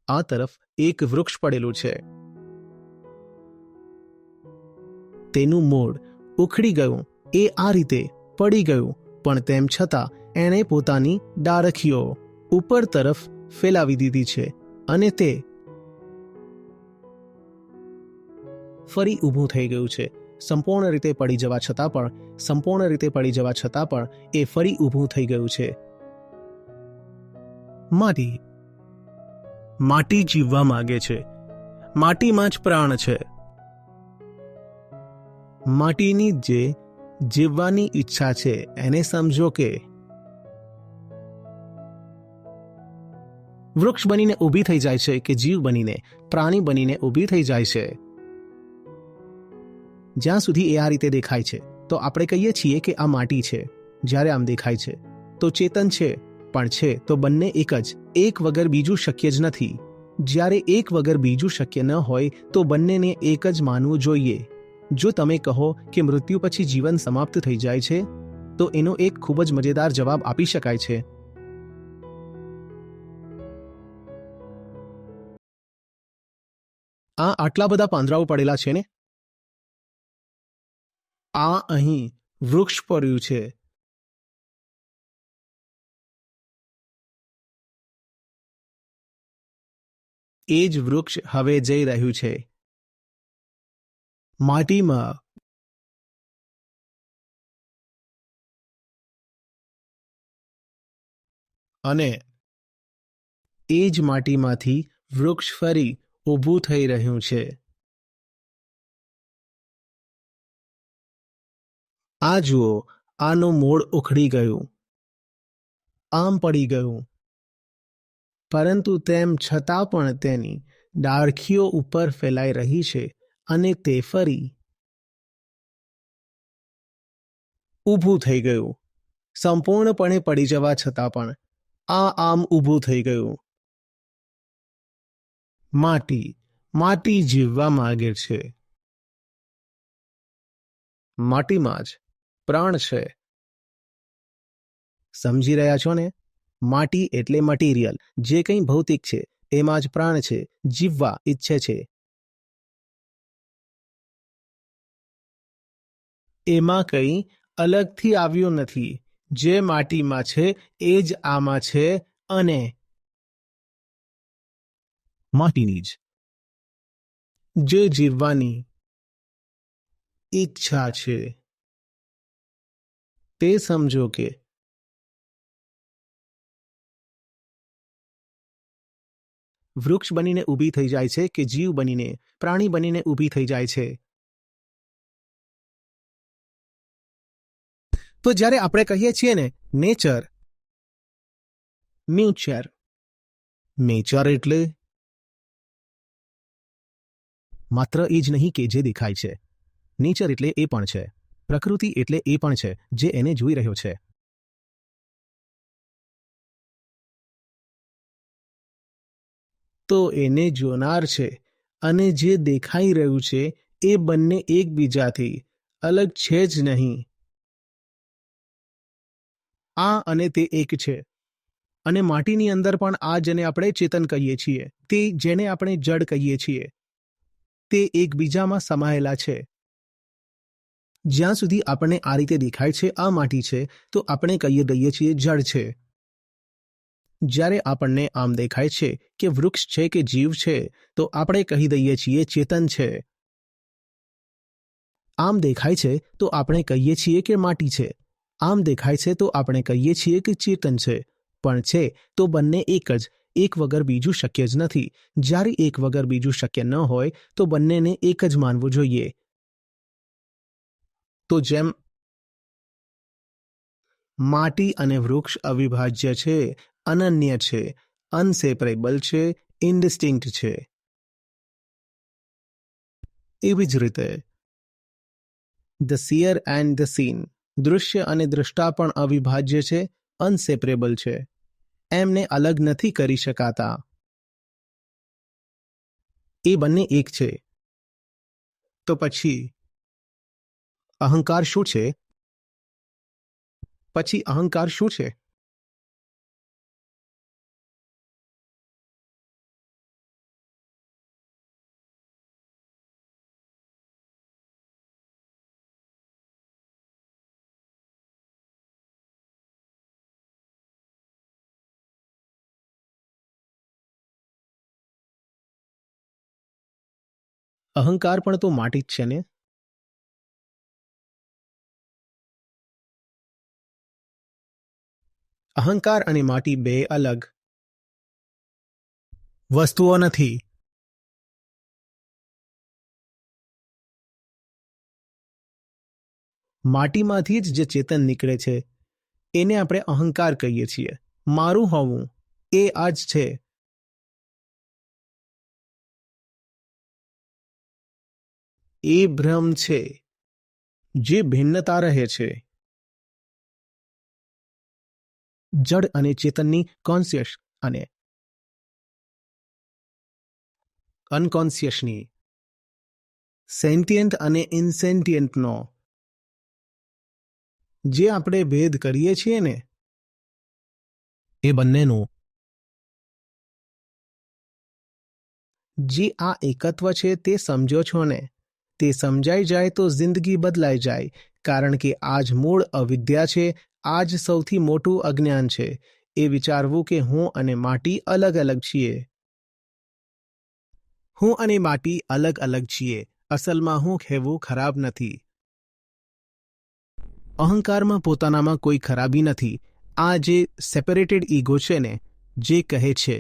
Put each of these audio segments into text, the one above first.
આ તરફ એક વૃક્ષ પડેલું છે. તેનું મૂળ ઉખડી ગયું. એ આ રીતે પડી ગયું, પણ તેમ છતાં એણે પોતાની ડાળખીઓ ઉપર તરફ ફેલાવી દીધી છે અને તે ફરી ઊભું થઈ ગયું છે. સંપૂર્ણ રીતે પડી જવા છતાં પણ એ ફરી ઊભું થઈ ગયું છે. માટી જીવવા માંગે છે. માટીમાં જ પ્રાણ છે. માટીની જે જીવવાની ઈચ્છા છે એને સમજો કે વૃક્ષ બનીને ઊભી થઈ જાય છે કે જીવ બનીને, પ્રાણી બનીને ઊભી થઈ જાય છે. જ્યાં સુધી એ આ રીતે દેખાય છે તો આપણે કહીએ છીએ કે આ માટી છે. જ્યારે આમ દેખાય છે તો ચેતન છે, પણ છે તો બંને એક જ. એક વગર બીજું શક્ય જ નથી. જ્યારે એક વગર બીજું શક્ય ન હોય તો બંનેને એક જ માનવું જોઈએ. જો તમે કહો કે મૃત્યુ પછી જીવન સમાપ્ત થઈ જાય છે તો એનો એક ખૂબ જ મજેદાર જવાબ આપી શકાય છે. આ આટલા બધા પાંદડાઓ પડેલા છે ને, આ અહીં વૃક્ષ પડ્યું છે. એ જ વૃક્ષ હવે જઈ રહ્યું છે માટીમાં. અને એ જ માટીમાંથી વૃક્ષ ફરી ઊભું થઈ રહ્યું છે. આ જુઓ, આનું મૂળ ઉખડી ગયું, આમ પડી ગયું, પરંતુ તેમ છતાં પણ તેની ડાળખીઓ ઉપર ફેલાઈ રહી છે અને તે ફરી ઊભું થઈ ગયું. સંપૂર્ણપણે પડી જવા છતાં પણ આ આમ ઊભું થઈ ગયું. માટી જીવવા માંગે છે. માટીમાં જ પ્રાણ છે. સમજી રહ્યા છો ને? માટી એટલે મટીરિયલ, જે કંઈ ભૌતિક છે એમાં જ પ્રાણ છે, જીવવા ઈચ્છે છે. એમાં કંઈ અલગથી આવ્યું નથી. જે માટીમાં છે એ જ આમાં છે અને માટીની જ જે જીવવાની ઈચ્છા છે. તે સમજો કે વૃક્ષ બનીને ઊભી થઈ જાય છે કે જીવ બનીને, પ્રાણી બનીને ઊભી થઈ જાય છે. તો જ્યારે આપણે કહીએ છીએ ને નેચર એટલે માત્ર એ જ નહીં કે જે દેખાય છે. નેચર એટલે એ પણ છે. પ્રકૃતિ એટલે એ પણ છે જે એને જોઈ રહ્યો છે. તો એને જોનાર છે અને જે દેખાઈ રહ્યું છે એ બંને એકબીજાથી અલગ છે જ નહીં. આ અને તે એક છે. અને માટીની અંદર પણ આ જેને આપણે ચેતન કહીએ છીએ, તે જેને આપણે જડ કહીએ છીએ, તે એકબીજામાં સમાયેલા છે. જ્યાં સુધી આપણને આ રીતે દેખાય છે આ માટી છે તો આપણે કહી દઈએ છીએ જડ છે. જ્યારે આપણને આમ દેખાય છે કે વૃક્ષ છે કે જીવ છે તો આપણે કહી દઈએ છીએ ચેતન છે. આમ દેખાય છે તો આપણે કહીએ છીએ કે માટી છે. આમ દેખાય છે તો આપણે કહીએ છીએ કે ચેતન છે. પણ છે તો બંને એક જ. એક વગર બીજું શક્ય જ નથી. જ્યારે એક વગર બીજું શક્ય ન હોય તો બંનેને એક જ માનવું જોઈએ. તો જેમ માટી અને વૃક્ષ અવિભાજ્ય છે, અનન્ય છે, અનસેપરેબલ છે, ઇન્ડિસ્ટિંક્ટ છે, એવી જ રીતે the shear and the scene, દૃશ્ય અને દ્રષ્ટા પણ અવિભાજ્ય છે, અનસેપરેબલ છે. એમને અલગ નથી કરી શકાતા. એ બંને એક છે. તો પછી અહંકાર શું છે? અહંકાર પણ તો માટી જ છે ને? અહંકાર અને માટી બે અલગ વસ્તુઓ નથી. માટીમાંથી જ જે ચેતન નીકળે છે એને આપણે અહંકાર કહીએ છીએ. મારું હોવું એ આ જ છે. એ ભ્રમ છે જે ભિન્નતા રહે છે. જડ અને ચેતનની કોન્શિયસ અને અનકોન્શિયસની, સેન્ટિયન્ટ અને ઇનસેન્ટિયન્ટનો જે આપણે ભેદ કરીએ છીએ ને એ બંનેનું જે આ એકત્વ છે તે સમજો છો ને? તે સમજાઈ જાય તો જિંદગી બદલાઈ જાય. કારણ કે આજ મૂળ અવિદ્યા છે. આજ સૌથી મોટું અજ્ઞાન છે. એ વિચારવું કે હું અને માટી અલગ અલગ છીએ. હું અને માટી અલગ અલગ છીએ. અસલમાં હું કહેવું ખરાબ નથી. અહંકારમાં પોતાનામાં કોઈ ખરાબી નથી. આ જે સેપરેટેડ ઈગો છે ને જે કહે છે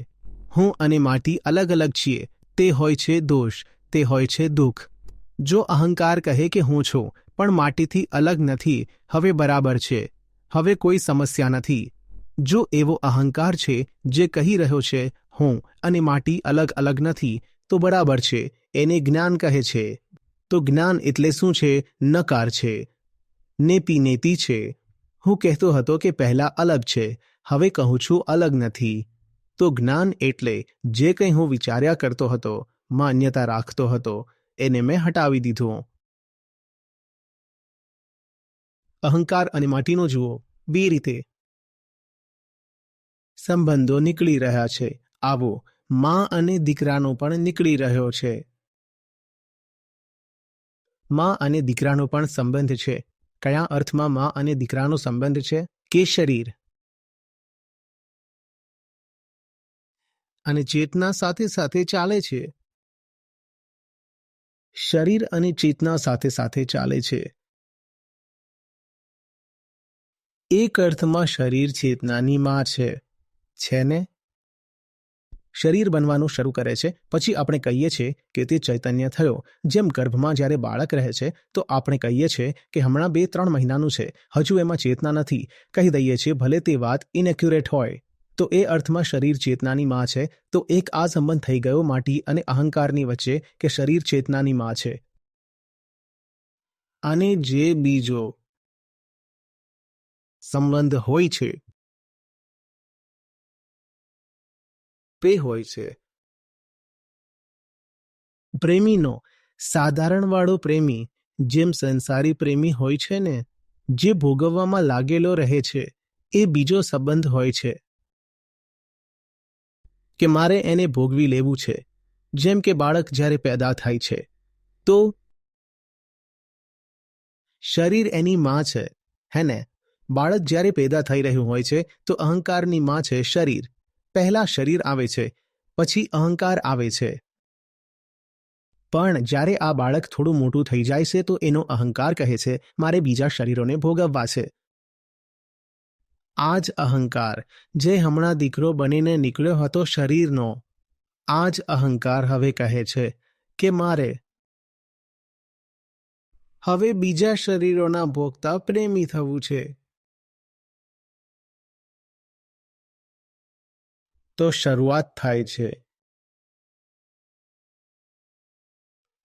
હું અને માટી અલગ અલગ છીએ, તે હોય છે દોષ, તે હોય છે દુઃખ. જો અહંકાર કહે કે હું છું પણ માટીથી અલગ નથી, હવે બરાબર છે, હવે કોઈ સમસ્યા નથી. જો એવો અહંકાર છે જે કહી રહ્યો છે હું અને માટી અલગ અલગ નથી, તો બરાબર છે, એને જ્ઞાન કહે છે. તો જ્ઞાન એટલે શું છે? નકાર છે, નેપી નેતી છે. હું કહેતો હતો કે પહેલા અલગ છે, હવે કહું છું અલગ નથી. તો જ્ઞાન એટલે જે કંઈ હું વિચાર્યા કરતો હતો, માન્યતા રાખતો હતો, એને મેં હટાવી દીધું. અહંકાર અને માટીનો જુઓ બે રીતે સંબંધો નીકળી રહ્યા છે. આવો મા અને દીકરાનો પણ નીકળી રહ્યો છે. મા અને દીકરાનો પણ સંબંધ છે. કયા અર્થમાં મા અને દીકરાનો સંબંધ છે? કે શરીર અને ચેતના સાથે સાથે ચાલે છે. શરીર અને ચેતના સાથે સાથે ચાલે છે. એક અર્થમાં શરીર ચેતનાની માં છે ને? શરીર બનવાનું શરૂ કરે છે, પછી આપણે કહીએ છીએ કે તે ચૈતન્ય થયો. જેમ ગર્ભમાં જ્યારે બાળક રહે છે તો આપણે કહીએ છીએ કે હમણાં 2-3 મહિનાનું છે, હજુ એમાં ચેતના નથી. કહી દઈએ છીએ ભલે તે વાત ઇનેક્યુરેટ હોય. તો એ અર્થમાં શરીર ચેતનાની માં છે. તો એક આ સંબંધ થઈ ગયો માટી અને અહંકારની વચ્ચે કે શરીર ચેતનાની માં છે. અને જે બીજો સંબંધ હોય છે તે હોય છે પ્રેમીનો. સાધારણવાળો પ્રેમી, જેમ સંસારી પ્રેમી હોય છે ને, જે ભોગવવામાં લાગેલો રહે છે, એ બીજો સંબંધ હોય છે કે મારે એને ભોગવી લેવું છે. જેમ કે બાળક જ્યારે પેદા થાય છે તો શરીર એની માં છે, હે ને? બાળક જ્યારે પેદા થઈ રહ્યું હોય છે તો અહંકારની માં છે શરીર. પહેલા શરીર આવે છે, પછી અહંકાર આવે છે. પણ જ્યારે આ બાળક થોડું મોટું થઈ જાય છે તો એનો અહંકાર કહે છે મારે બીજા શરીરોને ભોગવવા છે. આ જ અહંકાર જે હમણાં દીકરો બનીને નીકળ્યો હતો શરીરનો, આ જ અહંકાર હવે કહે છે કે મારે હવે બીજા શરીરોના ભોગતા પ્રેમી થવું છે. તો શરૂઆત થાય છે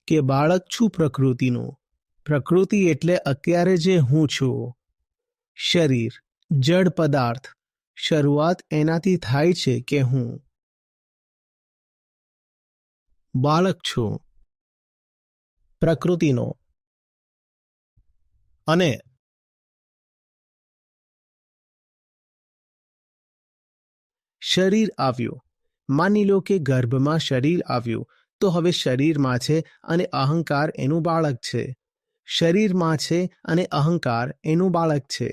કે બાળક છું પ્રકૃતિનું. પ્રકૃતિ એટલે અત્યારે જે હું છું, શરીર, જડ પદાર્થ. શરૂઆત એનાથી થાય છે કે હું બાળક છું પ્રકૃતિનો. અને શરીર આવ્યું. માની લો કે ગર્ભમાં શરીર આવ્યું, તો હવે શરીરમાં છે અને અહંકાર એનું બાળક છે. શરીરમાં છે અને અહંકાર એનું બાળક છે.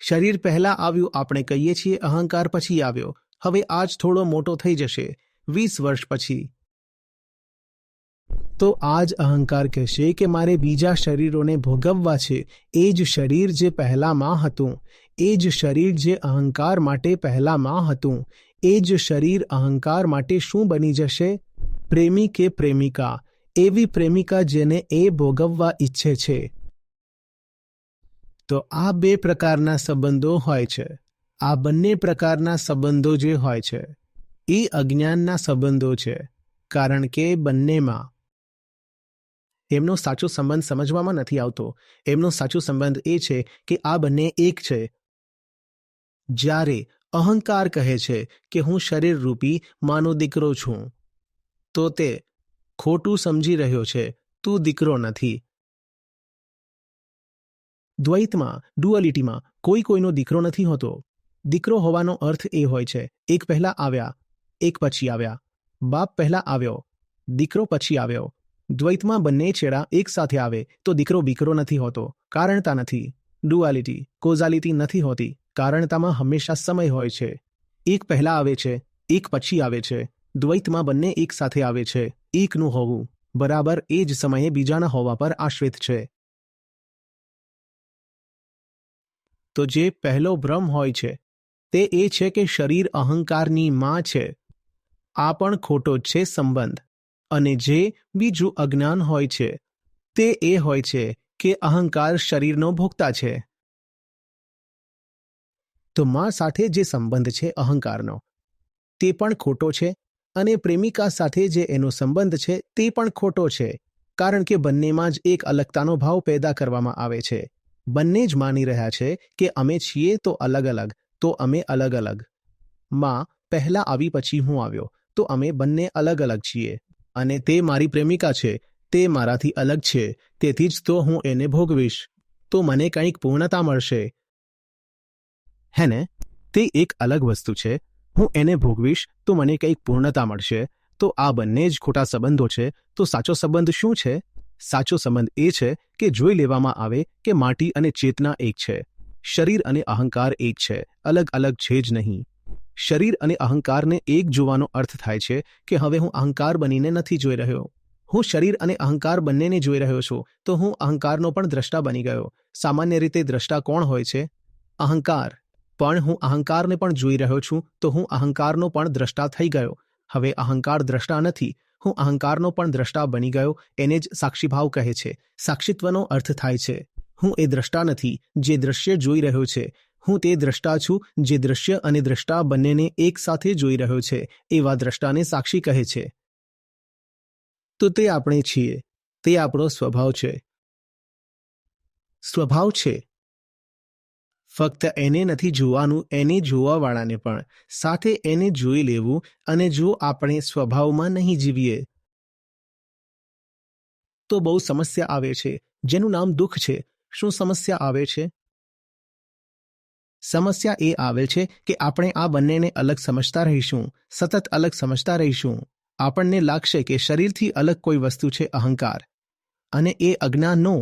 શરીર પહેલા આવ્યું, આપણે કહીએ છીએ, અહંકાર પછી આવ્યો. હવે આજ થોડો મોટો થઈ જશે 20 વર્ષ પછી. તો આ જ અહંકાર કહેશે કે મારે બીજા શરીરોને ભોગવવા છે. એ જ શરીર જે પહેલામાં હતું, એ જ શરીર જે અહંકાર માટે પહેલામાં હતું, એ જ શરીર અહંકાર માટે શું બની જશે? પ્રેમી કે પ્રેમિકા, એવી પ્રેમિકા જેને એ ભોગવવા ઈચ્છે છે. તો આ બે પ્રકારના સંબંધો હોય છે. આ બંને પ્રકારના સંબંધો જે હોય છે એ અજ્ઞાનના સંબંધો છે, કારણ કે બંનેમાં એમનો સાચો સંબંધ સમજવામાં નથી આવતો. એમનો સાચો સંબંધ એ છે કે આ બંને એક છે. જ્યારે અહંકાર કહે છે કે હું શરીર રૂપી માનો દીકરો છું, તો તે ખોટું સમજી રહ્યો છે. તું દીકરો નથી. દ્વૈતમાં, ડુઅલિટીમાં કોઈ કોઈનો દીકરો નથી હોતો. દીકરો હોવાનો અર્થ એ હોય છે એક પહેલા આવ્યા, એક પછી આવ્યા. બાપ પહેલા આવ્યો, દીકરો પછી આવ્યો. દ્વૈતમાં બંને છેડા એક સાથે આવે તો દીકરો બીકરો નથી હોતો, કારણતા નથી. ડુઆલિટી, કોઝાલિટી નથી હોતી, કારણતામાં હંમેશા સમય હોય છે. એક પહેલા આવે છે, એક પછી આવે છે. દ્વૈતમાં બંને એક સાથે આવે છે. એકનું હોવું બરાબર એ જ સમયે બીજાના હોવા પર આશ્રિત છે. તો જે પહેલો ભ્રમ હોય છે તે એ છે કે શરીર અહંકારની માં છે. આ પણ ખોટો જ છે સંબંધ. અને જે બીજું અજ્ઞાન હોય છે તે એ હોય છે કે અહંકાર શરીરનો ભોગતા છે. તો માં સાથે જે સંબંધ છે અહંકારનો તે પણ ખોટો છે, અને પ્રેમિકા સાથે જે એનો સંબંધ છે તે પણ ખોટો છે, કારણ કે બંનેમાં જ એક અલગતાનો ભાવ પેદા કરવામાં આવે છે. બંને જ માની રહ્યા છે કે અમે છીએ તો અલગ અલગ, તો અમે અલગ અલગ. માં પહેલા આવી પછી હું આવ્યો, તો અમે બંને અલગ અલગ છીએ. અને તે મારી પ્રેમિકા છે, તે મારાથી અલગ છે, તેથી જ તો હું એને ભોગવીશ, તો મને કંઈક પૂર્ણતા મળશે. હે ને? તે એક અલગ વસ્તુ છે. હું એને ભોગવીશ તો મને કંઈક પૂર્ણતા મળશે. તો આ બંને જ ખોટા સંબંધો છે. તો સાચો સંબંધ શું છે? સાચો સંબંધ એ છે કે જોઈ લેવામાં આવે કે માટી અને ચેતના એક છે. શરીર અને અહંકાર એક છે, અલગ અલગ છે જ નહીં. શરીર અને અહંકારને એક જોવાનો અર્થ થાય છે કે હવે હું અહંકાર બનીને નથી જોઈ રહ્યો. હું શરીર અને અહંકાર બંનેને જોઈ રહ્યો છું, તો હું અહંકારનો પણ દ્રષ્ટા બની ગયો. સામાન્ય રીતે દ્રષ્ટા કોણ હોય છે? અહંકાર. પણ હું અહંકારને પણ જોઈ રહ્યો છું, તો હું અહંકારનો પણ દ્રષ્ટા થઈ ગયો. હવે અહંકાર દ્રષ્ટા નથી, હું અહંકારનો પણ દ્રષ્ટા બની ગયો. એને જ સાક્ષીભાવ કહે છે. સાક્ષીત્વનો અર્થ થાય છે હું એ દ્રષ્ટા નથી જે દ્રશ્ય જોઈ રહ્યો છે, હું તે દ્રષ્ટા છું જે દ્રશ્ય અને દ્રષ્ટા બંનેને એક સાથે જોઈ રહ્યો છે. એવા દ્રષ્ટાને સાક્ષી કહે છે. તો તે આપણે છીએ, તે આપણો સ્વભાવ છે. સ્વભાવ છે. ફક્ત એને નથી જોવાનું, એને જોવાવાળાને પણ સાથે એને જોઈ લેવું. અને જો આપણે સ્વભાવમાં નહીં જીવીએ તો બહુ સમસ્યા આવે છે, જેનું નામ દુઃખ છે. શું સમસ્યા આવે છે? સમસ્યા એ આવે છે કે આપણે આ બંનેને અલગ સમજતા રહીશું, સતત અલગ સમજતા રહીશું. આપણને લાગશે કે શરીરથી અલગ કોઈ વસ્તુ છે અહંકાર, અને એ અજ્ઞાનનો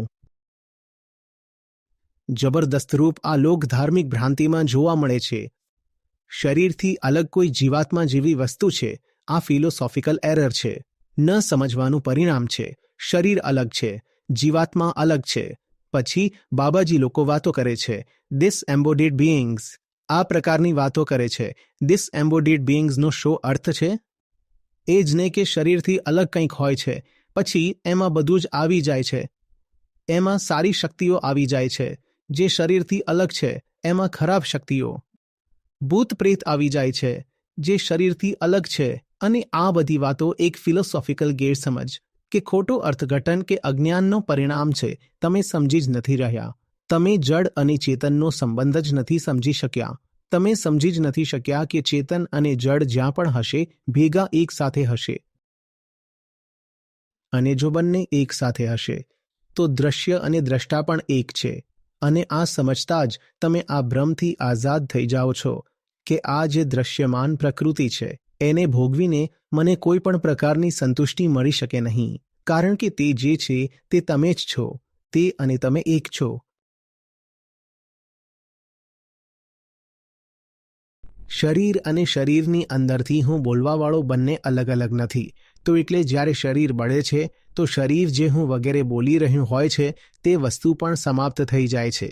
જબરદસ્ત રૂપ આ લોક ધાર્મિક ભ્રાંતિમાં જોવા મળે છે. શરીરથી અલગ કોઈ જીવાત્મા જેવી વસ્તુ છે. આ ફિલોસોફિકલ એરર છે, ન સમજવાનું પરિણામ છે. શરીર અલગ છે, જીવાત્મા અલગ છે. પછી બાબાજી લોકો વાતો કરે છે ડિસએમ્બોડીડ બીઇંગ્સ. આ પ્રકારની વાતો કરે છે. ડિસએમ્બોડીડ બીઇંગ્સનો શો અર્થ છે એ જ ને કે શરીરથી અલગ કંઈક હોય છે, પછી એમાં બધું જ આવી જાય છે. એમાં સારી શક્તિઓ આવી જાય છે. જે શરીરથી અલગ છે એમાં ખરાબ શક્તિઓ, ભૂત પ્રેત આવી જાય છે જે શરીરથી અલગ છે. અને આ બધી વાતો એક ફિલોસોફિકલ ગેરસમજ કે ખોટો અર્થઘટન કે અજ્ઞાનનો પરિણામ છે. તમે સમજી જ નથી રહ્યા. તમે જડ અને ચેતનનો સંબંધ જ નથી સમજી શક્યા. તમે સમજી જ નથી શક્યા કે ચેતન અને જડ જ્યાં પણ હશે ભેગા એક સાથે હશે. અને જો બંને એક સાથે હશે તો દ્રશ્ય અને દ્રષ્ટા પણ એક છે. અને આ સમજતા જ તમે આ ભ્રમથી આઝાદ થઈ જાઓ છો કે આ જે દ્રશ્યમાન પ્રકૃતિ છે એને ભોગવીને મને કોઈ પણ પ્રકારની સંતુષ્ટિ મળી શકે નહીં, કારણ કે તે જે છે તે તમે જ છો. તે અને તમે એક છો. શરીર અને શરીરની અંદરથી હું બોલવાવાળો બંને અલગ અલગ નથી. તો એટલે જ્યારે શરીર બળે છે તો શરીર જે હું વગેરે બોલી રહ્યું હોય છે તે વસ્તુ પણ સમાપ્ત થઈ જાય છે.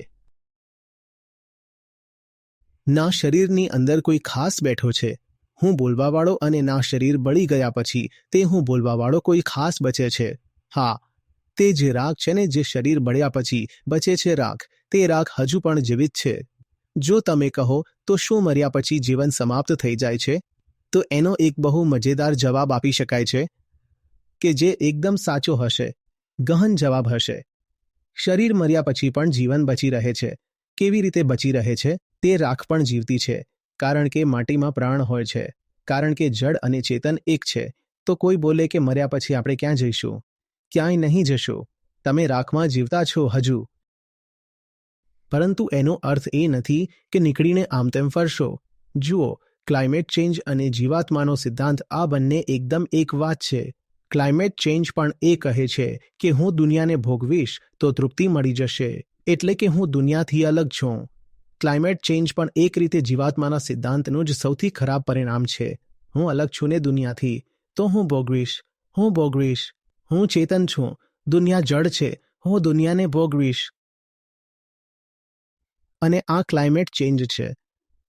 ના શરીરની અંદર કોઈ ખાસ બેઠો છે હું બોલવાવાળો, અને ના શરીર બળી ગયા પછી તે હું બોલવાવાળો કોઈ ખાસ બચે છે. હા, તે જે રાગ છે ને, જે શરીર બળ્યા પછી બચે છે રાગ, તે રાગ હજુ પણ જીવિત છે. જો તમે કહો તો શું મર્યા પછી જીવન સમાપ્ત થઈ જાય છે, તો એનો એક બહુ મજેદાર જવાબ આપી શકાય છે કે જે એકદમ સાચો હશે, ગહન જવાબ હશે. શરીર મર્યા પછી પણ જીવન બચી રહે છે. કેવી રીતે બચી રહે છે? તે રાખ પણ જીવતી છે, કારણ કે માટીમાં પ્રાણ હોય છે, કારણ કે જડ અને ચેતન એક છે. તો કોઈ બોલે કે મર્યા પછી આપણે ક્યાં જઈશું? ક્યાંય નહીં જશો, તમે રાખમાં જીવતા છો હજુ. પરંતુ એનો અર્થ એ નથી કે નીકળીને આમ તેમ ફરશો. જુઓ, ક્લાઇમેટ ચેન્જ અને જીવાત્માનો સિદ્ધાંત આ બંને એકદમ એક વાત છે. ક્લાઇમેટ ચેન્જ પણ એ કહે છે કે હું દુનિયાને ભોગવીશ તો તૃપ્તિ મળી જશે, એટલે કે હું દુનિયાથી અલગ છું. ક્લાઇમેટ ચેન્જ પણ એક રીતે જીવાત્માના સિદ્ધાંતનું જ સૌથી ખરાબ પરિણામ છે. હું અલગ છું ને દુનિયાથી, તો હું ભોગવીશ. હું ચેતન છું, દુનિયા જડ છે, હું દુનિયાને ભોગવીશ. અને આ ક્લાઇમેટ ચેન્જ છે.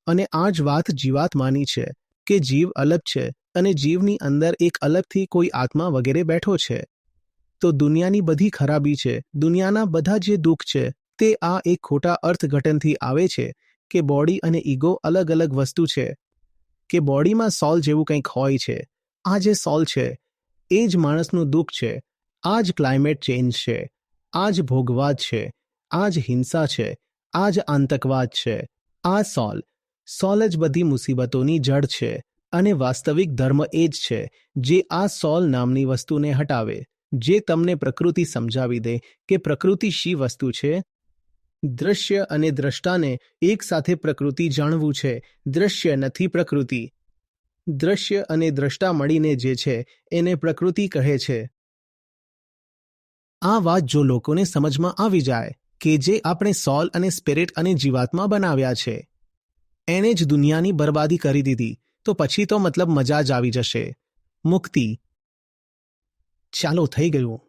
અને આ જ વાત જીવાત્માની છે કે જીવ અલગ છે અને જીવની અંદર એક અલગથી કોઈ આત્મા વગેરે બેઠો છે. તો દુનિયાની બધી ખરાબી છે, દુનિયાના બધા જે દુઃખ છે, તે આ એક ખોટા અર્થઘટનથી આવે છે કે બોડી અને ઈગો અલગ અલગ વસ્તુ છે, કે બોડીમાં સોલ જેવું કંઈક હોય છે. આ જે સોલ છે એ જ માણસનું દુઃખ છે. આ જ ક્લાઇમેટ ચેન્જ છે, આ જ ભોગવાદ છે, આ જ હિંસા છે, આ જ આતંકવાદ છે. આ સોલ જ બધી મુસીબતોની જડ છે. અને વાસ્તવિક ધર્મ એ જ છે જે આ સોલ નામની વસ્તુને હટાવે, જે તમને પ્રકૃતિ સમજાવી દે કે પ્રકૃતિ શી વસ્તુ છે. દૃશ્ય અને દ્રષ્ટાને એક સાથે પ્રકૃતિ જાણવું છે. દૃશ્ય નથી પ્રકૃતિ. દૃશ્ય અને દ્રષ્ટા મળીને જે છે એને પ્રકૃતિ કહે છે. આ વાત જો લોકોને સમજમાં આવી જાય કે જે આપણે સોલ અને સ્પિરિટ અને જીવાત્મા બનાવ્યા છે એને જ દુનિયાની બરબાદી કરી દીધી, તો પછી તો મતલબ મજા જ આવી જશે. મુક્તિ. ચાલો, થઈ ગયું.